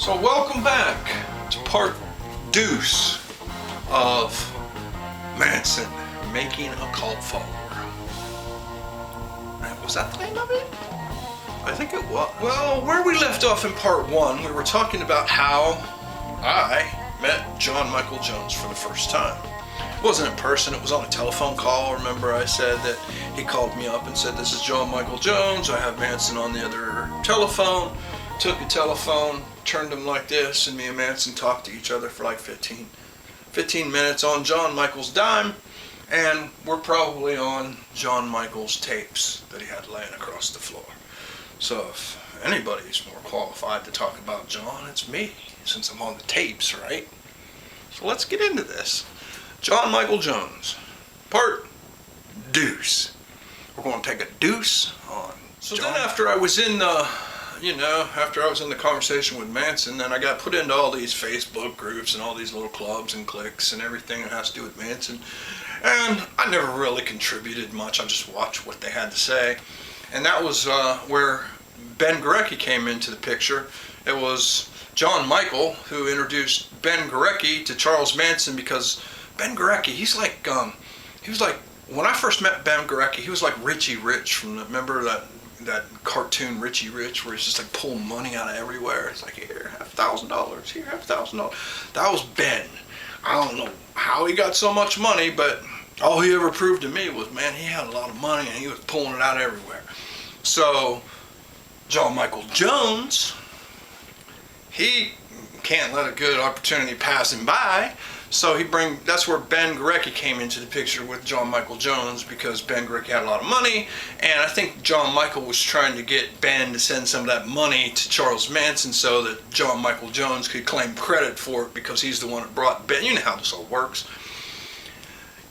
So welcome back to part deuce of Manson Making a Cult Follower. Was that the name of it? I think it was. Well, where we left off in part one, we were talking about how I met John Michael Jones for the first time. It wasn't in person, it was on a telephone call. Remember I said that he called me up and said, "This is John Michael Jones, I have Manson on the other telephone." Took a telephone, turned him like this, and me and Manson talked to each other for like 15 minutes on John Michael's dime, and we're probably on John Michael's tapes that he had laying across the floor. So if anybody's more qualified to talk about John, it's me, since I'm on the tapes, right? So let's get into this. John Michael Jones, part deuce. We're going to take a deuce on So John. Then after I was in the after I was in the conversation with Manson, then I got put into all these Facebook groups and all these little clubs and cliques and everything that has to do with Manson. And I never really contributed much. I just watched what they had to say. And that was where Ben Gorecki came into the picture. It was John Michael who introduced Ben Gorecki to Charles Manson, because Ben Gorecki, he was like, when I first met Ben Gorecki, he was like Richie Rich from remember that cartoon Richie Rich, where he's just like pulling money out of everywhere. It's like, here, have $1,000, here, have $1,000. That was Ben. I don't know how he got so much money, but all he ever proved to me was, man, he had a lot of money and he was pulling it out everywhere. So John Michael Jones, he can't let a good opportunity pass him by. So that's where Ben Gorecki came into the picture with John Michael Jones, because Ben Gorecki had a lot of money, and I think John Michael was trying to get Ben to send some of that money to Charles Manson so that John Michael Jones could claim credit for it, because he's the one that brought Ben. You know how this all works.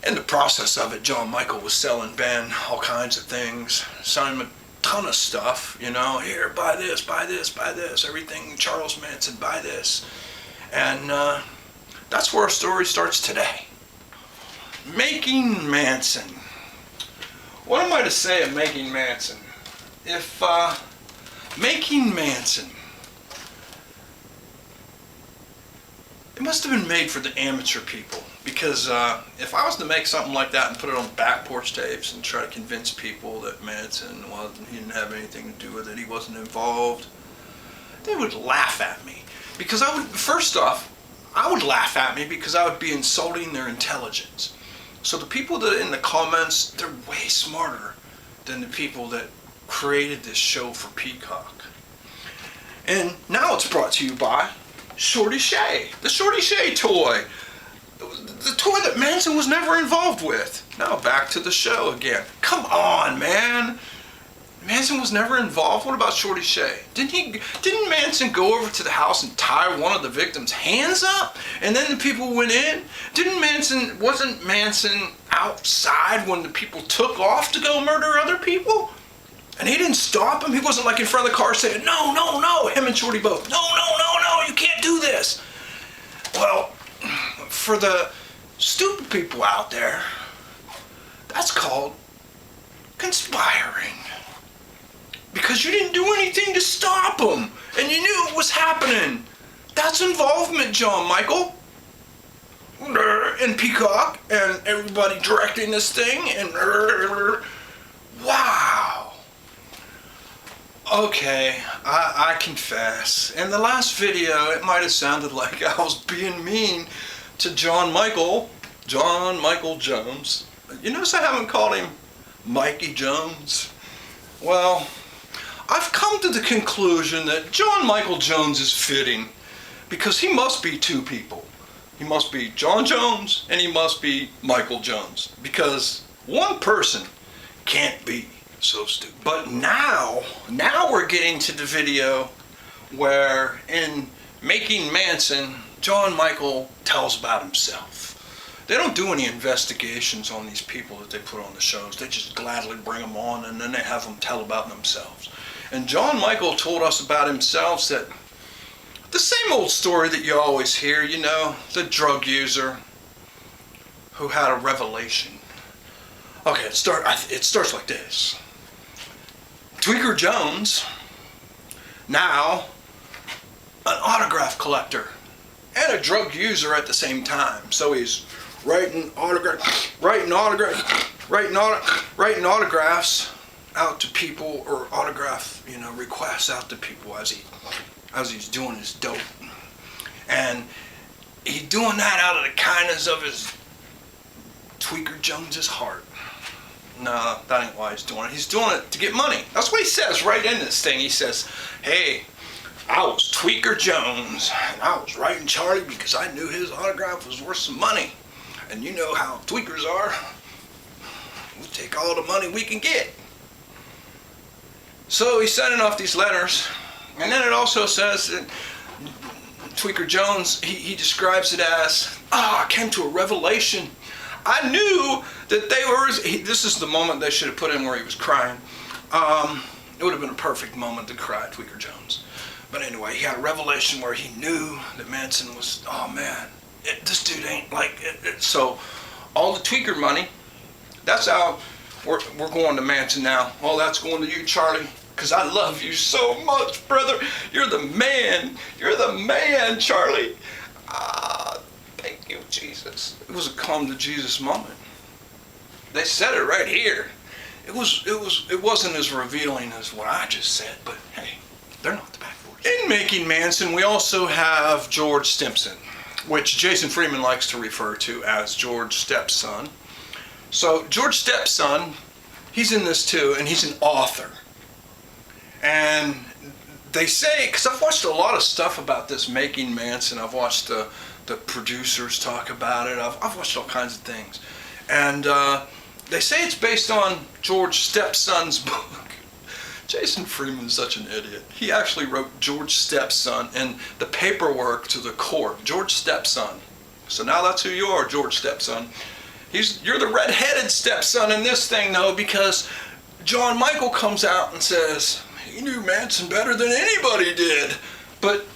In the process of it, John Michael was selling Ben all kinds of things, selling him a ton of stuff, here, buy this, buy this, buy this, everything Charles Manson, buy this. And that's where our story starts today. Making Manson. What am I to say of Making Manson? If Making Manson, it must have been made for the amateur people, because if I was to make something like that and put it on back porch tapes and try to convince people that Manson he didn't have anything to do with it, he wasn't involved, they would laugh at me. Because I would laugh at me because I would be insulting their intelligence. So the people that in the comments, they're way smarter than the people that created this show for Peacock. And now it's brought to you by Shorty Shay, the Shorty Shay toy. The toy that Manson was never involved with. Now back to the show again. Come on, man. Manson was never involved. What about Shorty Shay? Didn't Manson go over to the house and tie one of the victims' hands up, and then the people went in? Wasn't Manson outside when the people took off to go murder other people? And he didn't stop him? He wasn't like in front of the car saying, no, no, no, him and Shorty both, no, no, no, no, you can't do this. Well, for the stupid people out there, that's called conspiring. Because you didn't do anything to stop him, and you knew it was happening. That's involvement, John Michael. And Peacock, and everybody directing this thing, and wow. Okay, I confess. In the last video, it might have sounded like I was being mean to John Michael Jones. You notice I haven't called him Mikey Jones? Well, I've come to the conclusion that John Michael Jones is fitting, because he must be two people. He must be John Jones and he must be Michael Jones, because one person can't be so stupid. But now we're getting to the video where in Making Manson, John Michael tells about himself. They don't do any investigations on these people that they put on the shows. They just gladly bring them on, and then they have them tell about themselves. And John Michael told us about himself that the same old story that you always hear, the drug user who had a revelation. Okay, it starts like this. Tweeker Jones now an autograph collector and a drug user at the same time. So he's writing autographs out to people, or autograph, requests out to people as he's doing his dope. And he's doing that out of the kindness of his Tweeker Jones's heart. No, that ain't why he's doing it. He's doing it to get money. That's what he says right in this thing. He says, hey, I was Tweeker Jones, and I was writing Charlie because I knew his autograph was worth some money. And you know how tweakers are. We'll take all the money we can get. So he's sending off these letters. And then it also says that Tweeker Jones, he describes it as, I came to a revelation. I knew that they were, this is the moment they should have put in where he was crying. It would have been a perfect moment to cry, Tweeker Jones. But anyway, he had a revelation where he knew that Manson was, oh man, this dude ain't like it. So all the Tweeker money, that's how we're going to Manson now. All that's going to you, Charlie, because I love you so much, brother. You're the man. You're the man, Charlie. Thank you, Jesus. It was a come to Jesus moment. They said it right here. It wasn't as revealing as what I just said, but hey, they're not the backboards. In Making Manson, we also have George Stimson, which Jason Freeman likes to refer to as George Stepson. So George Stepson, he's in this too, and he's an author. And they say, because I've watched a lot of stuff about this Making Manson, I've watched the producers talk about it, I've watched all kinds of things. And they say it's based on George Stepson's book. Jason Freeman's such an idiot. He actually wrote George Stepson in the paperwork to the court. George Stepson. So now that's who you are, George Stepson. You're the red-headed stepson in this thing, though, because John Michael comes out and says, he knew Manson better than anybody did. But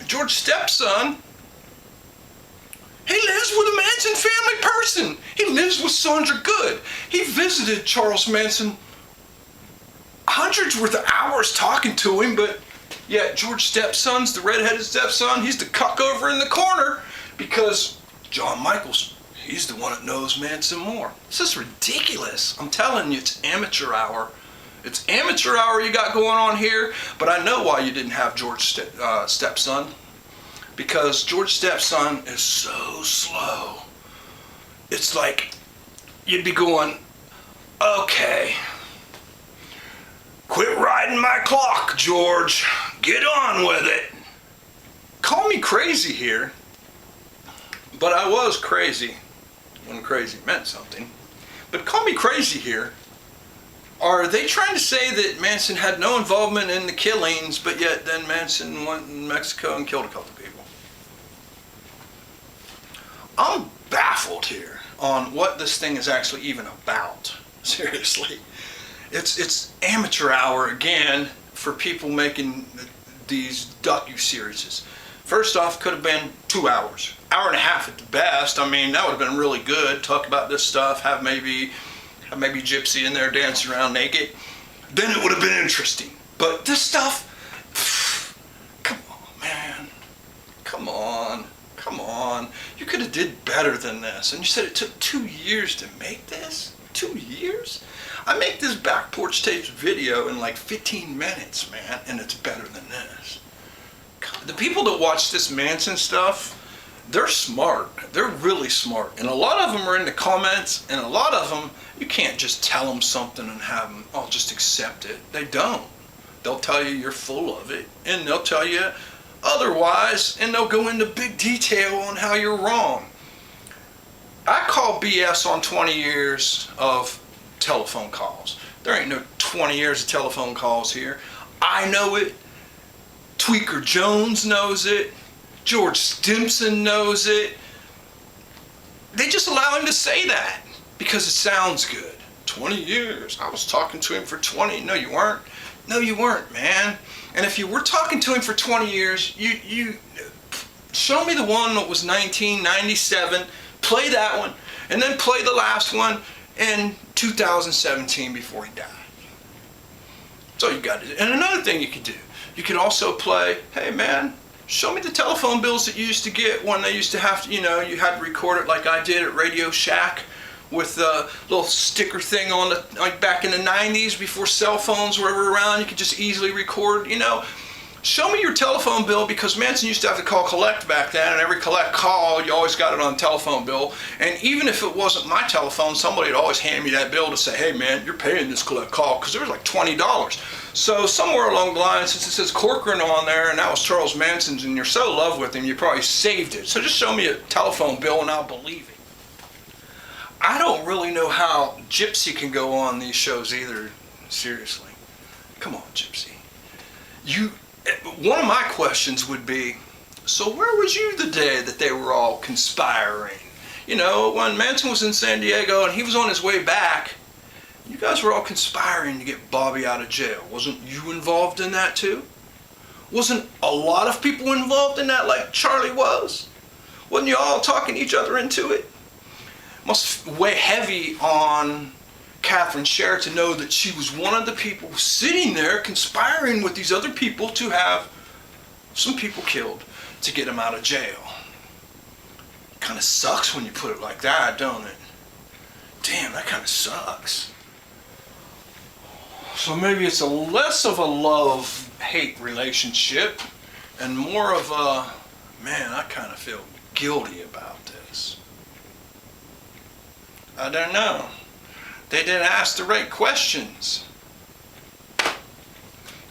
George Stepson, he lives with a Manson family person. He lives with Sandra Good. He visited Charles Manson hundreds worth of hours talking to him, but yet George Stepson's the red-headed stepson. He's the cuck over in the corner because John Michael's, he's the one that knows Manson more. This is ridiculous. I'm telling you, it's amateur hour. It's amateur hour you got going on here, but I know why you didn't have George Stepson. Because George Stepson is so slow. It's like you'd be going, okay, quit riding my clock, George. Get on with it. Call me crazy here, but I was crazy when crazy meant something. But call me crazy here. Are they trying to say that Manson had no involvement in the killings, but yet then Manson went in Mexico and killed a couple people? I'm baffled here on what this thing is actually even about. Seriously. It's amateur hour again for people making these docu-series. First off, could have been 2 hours. Hour and a half at the best. I mean, that would have been really good. Talk about this stuff, have maybe Gypsy in there dancing around naked. Then it would have been interesting. But this stuff, come on, man. Come on. Come on. You could have did better than this. And you said it took 2 years to make this? 2 years? I make this Back Porch Tapes video in like 15 minutes, man, and it's better than this. God, the people that watch this Manson stuff, they're smart. They're really smart. And a lot of them are in the comments, and a lot of them, you can't just tell them something and have them, oh, just accept it. They don't. They'll tell you you're full of it, and they'll tell you otherwise, and they'll go into big detail on how you're wrong. I call BS on 20 years of telephone calls. There ain't no 20 years of telephone calls here. I know it. Tweeker Jones knows it. George Stimson knows it. They just allow him to say that because it sounds good. 20 years. I was talking to him for 20. No, you weren't. No, you weren't, man. And if you were talking to him for 20 years, you show me the one that was 1997, play that one, and then play the last one in 2017 before he died. That's all you got to do. And another thing you could do, you could also play, hey man, Show me the telephone bills that you used to get when they used to have to, you know, you had to record it like I did at Radio Shack with a little sticker thing on the, like back in the 90s before cell phones were ever around. You could just easily record, you know. Show me your telephone bill, because Manson used to have to call collect back then, and every collect call, you always got it on telephone bill. And even if it wasn't my telephone, somebody would always hand me that bill to say, hey man, you're paying this collect call, because it was like $20. So somewhere along the line, since it says Corcoran on there, and that was Charles Manson's, and you're so in love with him, you probably saved it. So just show me a telephone bill and I'll believe it. I don't really know how Gypsy can go on these shows either, seriously. Come on, Gypsy. One of my questions would be, so where was you the day that they were all conspiring? You know, when Manson was in San Diego and he was on his way back, you guys were all conspiring to get Bobby out of jail. Wasn't you involved in that too? Wasn't a lot of people involved in that like Charlie was? Wasn't you all talking each other into it? Must weigh heavy on Catherine Sher to know that she was one of the people sitting there conspiring with these other people to have some people killed to get him out of jail. Kind of sucks when you put it like that, don't it? Damn, that kind of sucks. So maybe it's less of a love-hate relationship and more of a, man, I kind of feel guilty about this. I don't know. They didn't ask the right questions.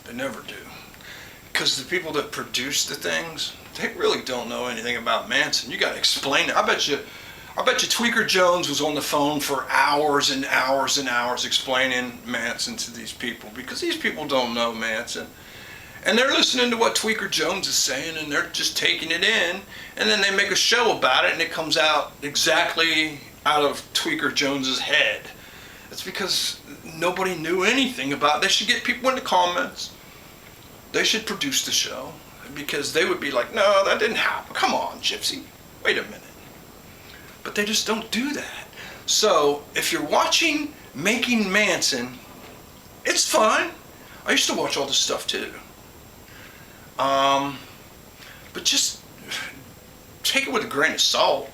They never do. Because the people that produce the things, they really don't know anything about Manson. You got to explain it. I bet you Tweeker Jones was on the phone for hours and hours and hours explaining Manson to these people, because these people don't know Manson. And they're listening to what Tweeker Jones is saying, and they're just taking it in, and then they make a show about it, and it comes out exactly out of Tweeker Jones's head. It's because nobody knew anything about it. They should get people in the comments. They should produce the show, because they would be like, no, that didn't happen. Come on, Gypsy. Wait a minute. But they just don't do that. So if you're watching Making Manson, it's fine. I used to watch all this stuff too. But just take it with a grain of salt.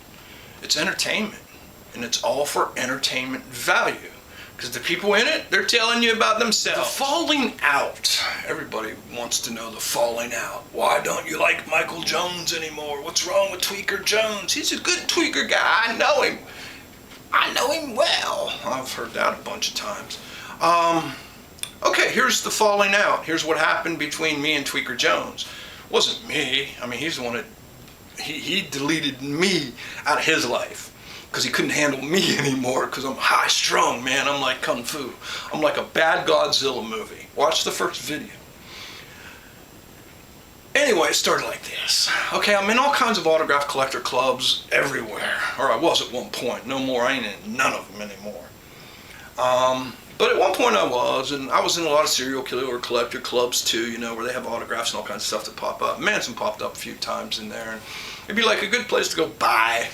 It's entertainment, and it's all for entertainment value. Because the people in it, they're telling you about themselves. The falling out. Everybody wants to know the falling out. Why don't you like Michael Jones anymore? What's wrong with Tweeker Jones? He's a good tweaker guy. I know him. I know him well. I've heard that a bunch of times. Okay, here's the falling out. Here's what happened between me and Tweeker Jones. It wasn't me. I mean, he's the one that, he deleted me out of his life. Because he couldn't handle me anymore, because I'm high strung, man. I'm like Kung Fu. I'm like a bad Godzilla movie. Watch the first video. Anyway, it started like this. Okay, I'm in all kinds of autograph collector clubs everywhere. Or I was at one point. No more. I ain't in none of them anymore. But at one point I was, and I was in a lot of serial killer collector clubs too, you know, where they have autographs and all kinds of stuff that pop up. Manson popped up a few times in there. And it'd be like a good place to go buy.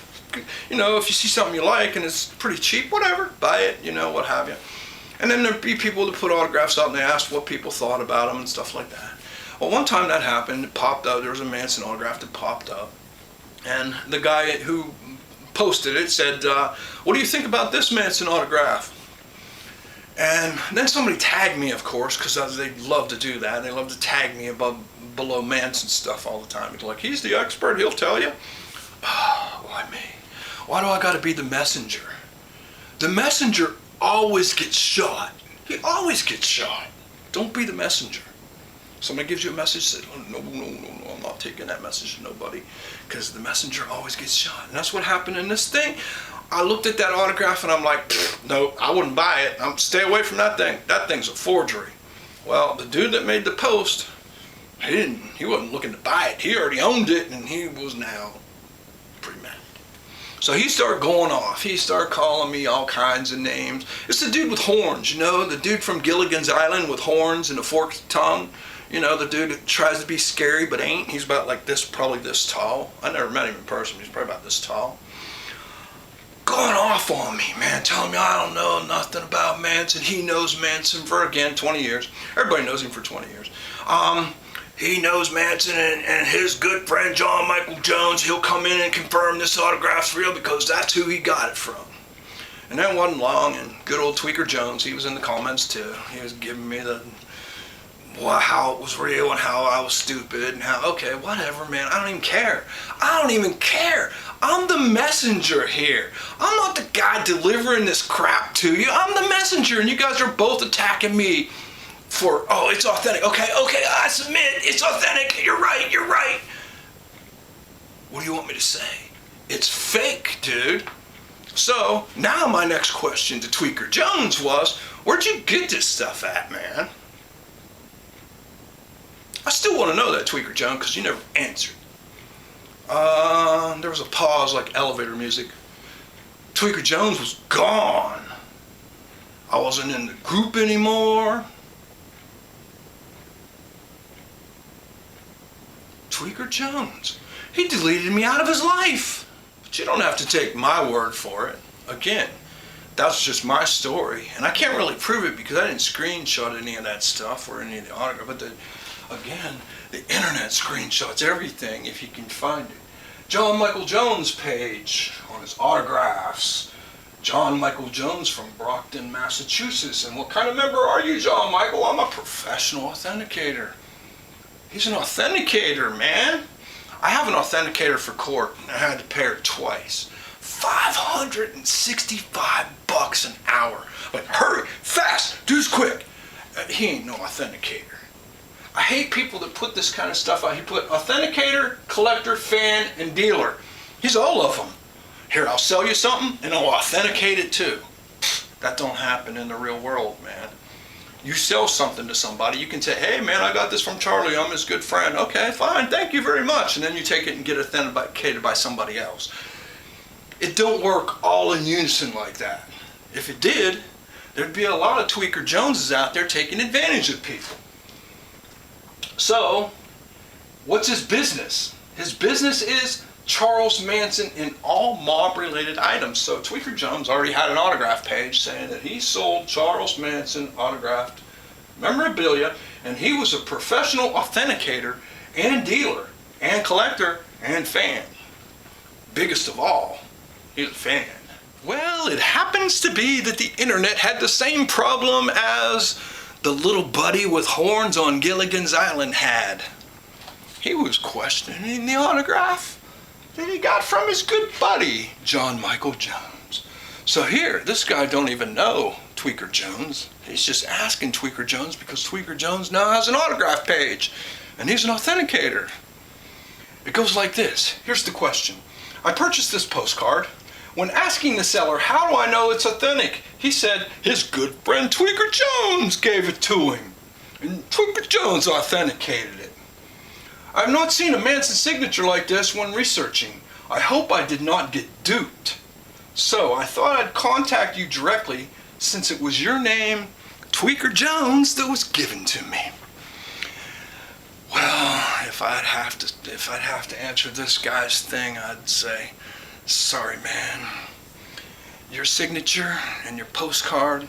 You know, if you see something you like and it's pretty cheap, whatever, buy it, you know, what have you. And then there'd be people that put autographs out and they asked what people thought about them and stuff like that. Well, one time that happened, it popped up, there was a Manson autograph that popped up. And the guy who posted it said, what do you think about this Manson autograph? And then somebody tagged me, of course, because they love to do that. They love to tag me above, below Manson stuff all the time. It's like, he's the expert, he'll tell you. Oh, why me? Why do I gotta be the messenger? The messenger always gets shot. He always gets shot. Don't be the messenger. Somebody gives you a message, say, oh, no, I'm not taking that message to nobody, because the messenger always gets shot. And that's what happened in this thing. I looked at that autograph and I'm like, no, I wouldn't buy it. Stay away from that thing. That thing's a forgery. Well, the dude that made the post, he wasn't looking to buy it. He already owned it, and he was now pretty mad. So he started going off. He started calling me all kinds of names. It's the dude with horns, you know, the dude from Gilligan's Island with horns and a forked tongue. You know, the dude that tries to be scary but ain't. He's about like this, probably this tall. I never met him in person. He's probably about this tall. Going off on me, man, telling me I don't know nothing about Manson. He knows Manson for, again, 20 years. Everybody knows him for 20 years. he knows Manson and his good friend John Michael Jones. He'll come in and confirm this autograph's real because that's who he got it from. And that wasn't long, and good old Tweeker Jones, he was in the comments too. He was giving me how it was real and how I was stupid and how, okay, whatever, man, I don't even care. I don't even care. I'm the messenger here. I'm not the guy delivering this crap to you. I'm the messenger, and you guys are both attacking me for, oh, it's authentic. Okay, I submit, it's authentic. You're right. What do you want me to say? It's fake, dude. So, now my next question to Tweeker Jones was, where'd you get this stuff at, man? I still want to know that, Tweeker Jones, because you never answered. There was a pause like elevator music. Tweeker Jones was gone. I wasn't in the group anymore. Tweeker Jones. He deleted me out of his life. But you don't have to take my word for it. Again, that's just my story. And I can't really prove it because I didn't screenshot any of that stuff or any of the autograph. But again, the internet screenshots everything if you can find it. John Michael Jones page on his autographs. John Michael Jones from Brockton, Massachusetts. And what kind of member are you, John Michael? I'm a professional authenticator. He's an authenticator, man. I have an authenticator for court, and I had to pay her twice. $565 an hour. Like, hurry, fast, do this quick. He ain't no authenticator. I hate people that put this kind of stuff out. He put authenticator, collector, fan, and dealer. He's all of them. Here, I'll sell you something, and I'll authenticate it too. That don't happen in the real world, man. You sell something to somebody, you can say, hey man, I got this from Charlie, I'm his good friend. Okay, fine, thank you very much. And then you take it and get authenticated by somebody else. It don't work all in unison like that. If it did, there'd be a lot of Tweeker Joneses out there taking advantage of people. So, what's his business? His business is Charles Manson in all mob-related items. So Tweeker Jones already had an autograph page saying that he sold Charles Manson autographed memorabilia, and he was a professional authenticator and dealer and collector and fan. Biggest of all, he's a fan. Well, it happens to be that the internet had the same problem as the little buddy with horns on Gilligan's Island had. He was questioning the autograph that he got from his good buddy, John Michael Jones. So here, this guy don't even know Tweeker Jones. He's just asking Tweeker Jones because Tweeker Jones now has an autograph page, and he's an authenticator. It goes like this. Here's the question. I purchased this postcard. When asking the seller, how do I know it's authentic? He said his good friend Tweeker Jones gave it to him, and Tweeker Jones authenticated it. I've not seen a Manson signature like this when researching. I hope I did not get duped. So I thought I'd contact you directly since it was your name, Tweeker Jones, that was given to me. Well, if I'd have to answer this guy's thing, I'd say, sorry man, your signature and your postcard,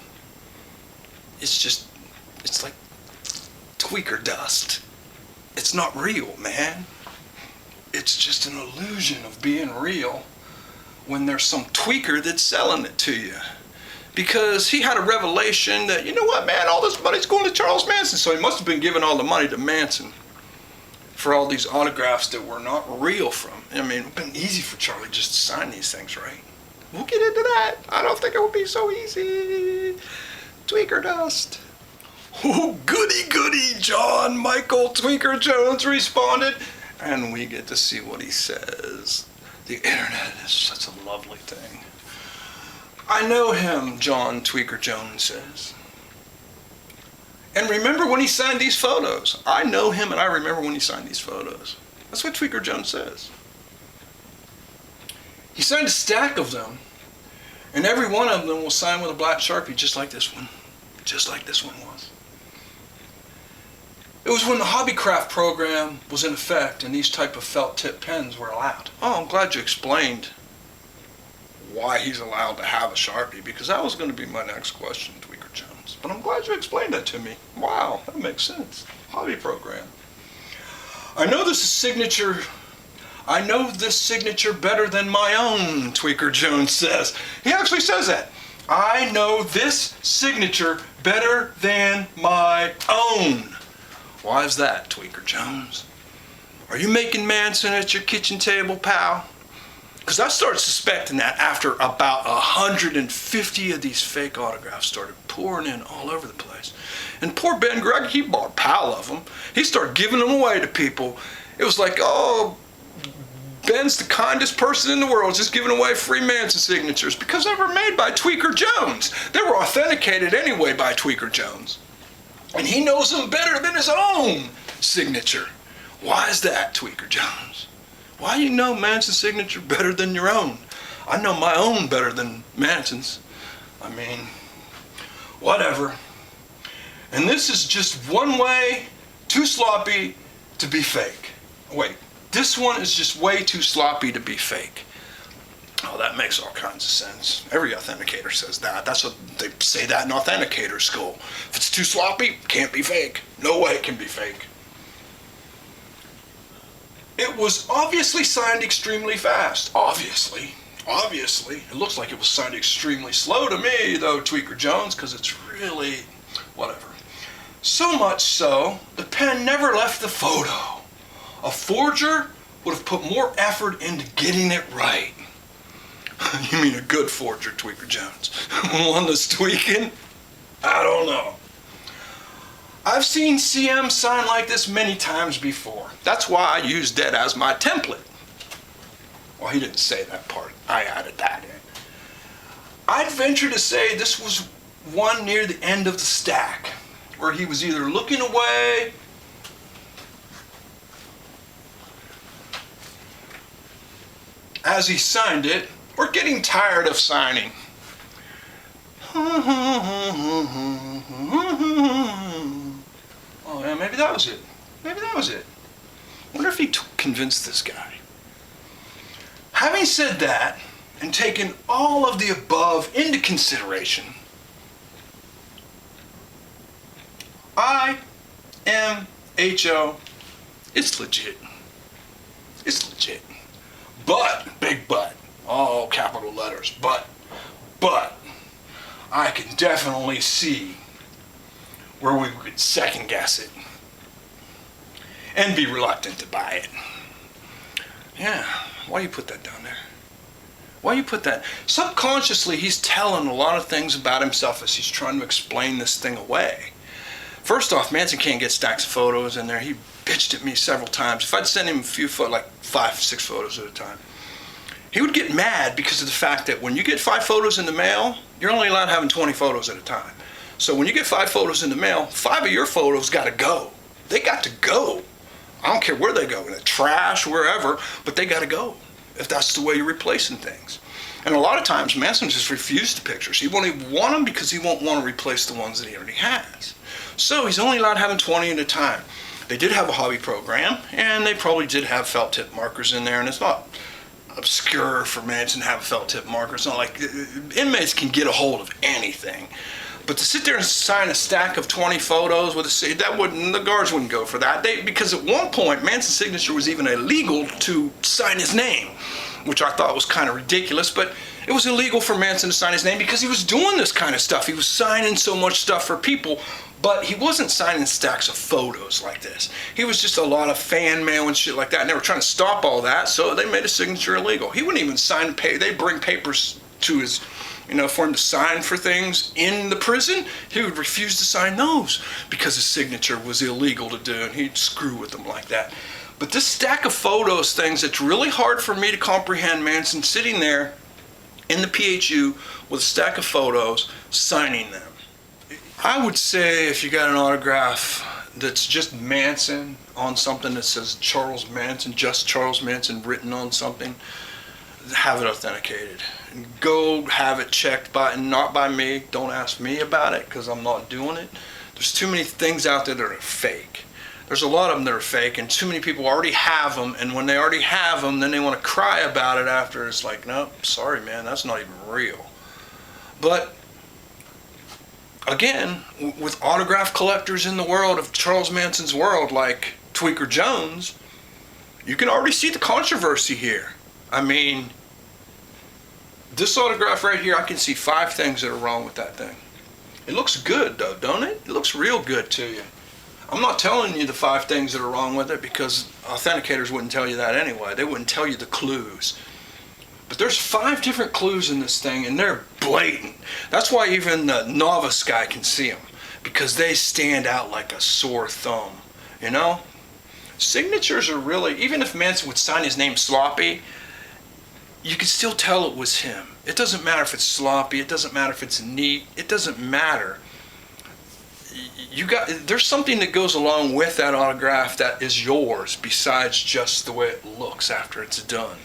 it's like tweaker dust. It's not real, man. It's just an illusion of being real when there's some tweaker that's selling it to you. Because he had a revelation that, you know what, man, all this money's going to Charles Manson. So he must have been giving all the money to Manson for all these autographs that were not real from. I mean, it would have been easy for Charlie just to sign these things, right? We'll get into that. I don't think it would be so easy. Tweaker dust. Oh, goody goody, John Michael Tweeker Jones responded. And we get to see what he says. The internet is such a lovely thing. I know him, John Tweeker Jones says. And remember when he signed these photos. I know him and I remember when he signed these photos. That's what Tweeker Jones says. He signed a stack of them, and every one of them was signed with a black Sharpie, just like this one. Just like this one was. It was when the Hobbycraft program was in effect and these type of felt tip pens were allowed. Oh, I'm glad you explained why he's allowed to have a Sharpie, because that was going to be my next question, Tweeker Jones. But I'm glad you explained that to me. Wow, that makes sense. Hobby program. I know this signature better than my own, Tweeker Jones says. He actually says that. I know this signature better than my own. Why is that, Tweeker Jones? Are you making Manson at your kitchen table, pal? Because I started suspecting that after about 150 of these fake autographs started pouring in all over the place. And poor Ben Gregg, he bought a pile of them. He started giving them away to people. It was like, oh, Ben's the kindest person in the world, just giving away free Manson signatures because they were made by Tweeker Jones. They were authenticated anyway by Tweeker Jones. And he knows them better than his own signature. Why is that, Tweeker Jones? Why do you know Manson's signature better than your own? I know my own better than Manson's. I mean, whatever. And this is just one way too sloppy to be fake. Wait, this one is just way too sloppy to be fake. Oh, that makes all kinds of sense. Every authenticator says that. That's what they say that in authenticator school. If it's too sloppy, it can't be fake. No way it can be fake. It was obviously signed extremely fast. Obviously. It looks like it was signed extremely slow to me, though, Tweeker Jones, because it's really whatever. So much so, the pen never left the photo. A forger would have put more effort into getting it right. You mean a good forger, Tweeker Jones? One that's tweaking? I don't know. I've seen CM sign like this many times before. That's why I used it as my template. Well, he didn't say that part. I added that in. I'd venture to say this was one near the end of the stack, where he was either looking away as he signed it, or getting tired of signing. Oh yeah, maybe that was it. Wonder if he convinced this guy. Having said that, and taken all of the above into consideration, IMHO, it's legit. But, big but, all capital letters, but, I can definitely see where we could second guess it and be reluctant to buy it. Yeah, why you put that down there? Why you put that? Subconsciously, he's telling a lot of things about himself as he's trying to explain this thing away. First off, Manson can't get stacks of photos in there. He bitched at me several times. If I'd send him a few like 5, 6 photos at a time, he would get mad because of the fact that when you get 5 photos in the mail, you're only allowed having 20 photos at a time. So when you get 5 photos in the mail, 5 of your photos got to go. They got to go. I don't care where they go, in the trash, wherever, but they got to go if that's the way you're replacing things. And a lot of times, Manson just refused the pictures. He won't even want them because he won't want to replace the ones that he already has. So he's only allowed having 20 at a time. They did have a hobby program, and they probably did have felt tip markers in there, and it's not obscure for Manson to have felt tip markers. It's not like inmates can get a hold of anything. But to sit there and sign a stack of 20 photos with the guards wouldn't go for that. Because at one point, Manson's signature was even illegal to sign his name, which I thought was kind of ridiculous, but it was illegal for Manson to sign his name because he was doing this kind of stuff. He was signing so much stuff for people, but he wasn't signing stacks of photos like this. He was just a lot of fan mail and shit like that, and they were trying to stop all that, so they made his signature illegal. He wouldn't even sign, they'd bring papers to his, for him to sign for things in the prison. He would refuse to sign those because his signature was illegal to do, and he'd screw with them like that. But this stack of photos things, it's really hard for me to comprehend Manson sitting there in the PHU with a stack of photos, signing them. I would say if you got an autograph that's just Manson on something that says Charles Manson, just Charles Manson written on something, have it authenticated. And go have it checked not by me. Don't ask me about it because I'm not doing it. There's too many things out there that are fake. There's a lot of them that are fake, and too many people already have them, and when they already have them, then they want to cry about it after. It's like, no, sorry, man, that's not even real. But again, with autograph collectors in the world of Charles Manson's world, like Tweeker Jones, You can already see the controversy here. I mean, this autograph right here, I can see 5 things that are wrong with that thing. It looks good though, don't it? It looks real good to you. I'm not telling you the 5 things that are wrong with it because authenticators wouldn't tell you that anyway. They wouldn't tell you the clues. But there's 5 different clues in this thing, and they're blatant. That's why even the novice guy can see them, because they stand out like a sore thumb, you know? Signatures are really, even if Manson would sign his name sloppy, you can still tell it was him. It doesn't matter if it's sloppy, it doesn't matter if it's neat, it doesn't matter. There's something that goes along with that autograph that is yours besides just the way it looks after it's done.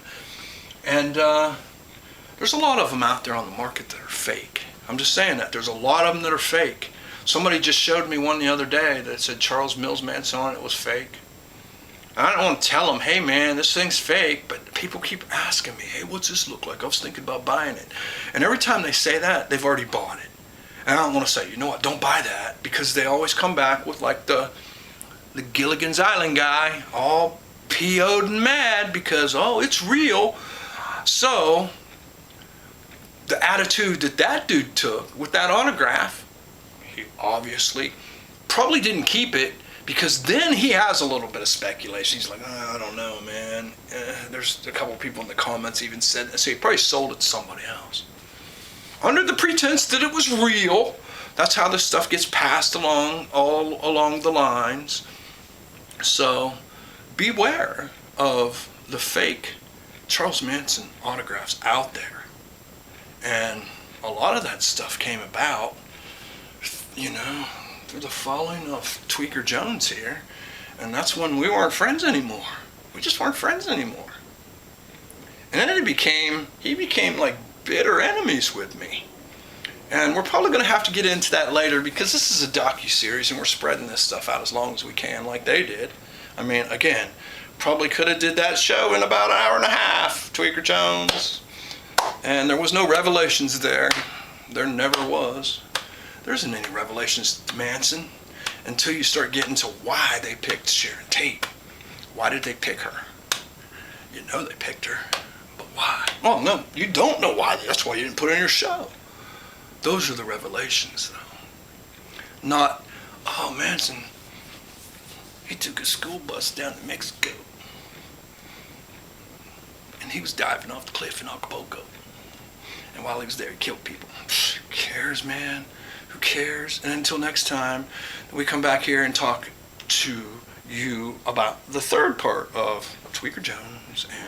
And there's a lot of them out there on the market that are fake. I'm just saying that. There's a lot of them that are fake. Somebody just showed me one the other day that said Charles Manson on it. It was fake. I don't want to tell them, hey man, this thing's fake, but people keep asking me, hey, what's this look like? I was thinking about buying it. And every time they say that, they've already bought it. And I don't want to say, you know what, don't buy that, because they always come back with like the Gilligan's Island guy, all PO'd and mad because, oh, it's real. So, the attitude that dude took with that autograph, he obviously probably didn't keep it, because then he has a little bit of speculation. He's like, oh, I don't know, man. There's a couple people in the comments even said that, so he probably sold it to somebody else. Under the pretense that it was real. That's how this stuff gets passed along, all along the lines. So, beware of the fake Charles Manson autographs out there. And a lot of that stuff came about, you know, through the following of Tweeker Jones here. And that's when we weren't friends anymore. We just weren't friends anymore. And then he became like bitter enemies with me. And we're probably going to have to get into that later, because this is a docu-series and we're spreading this stuff out as long as we can, like they did. I mean, again, probably could have did that show in about an hour and a half, Tweeker Jones. And there was no revelations there. There never was. There isn't any revelations to Manson until you start getting to why they picked Sharon Tate. Why did they pick her? You know they picked her, but why? Oh no, you don't know why. That's why you didn't put it in your show. Those are the revelations, though. Not, oh, Manson, he took a school bus down to Mexico, and he was diving off the cliff in Acapulco. And while he was there, he killed people. Who cares, man? Who cares? And until next time, we come back here and talk to you about the third part of Tweeker Jones and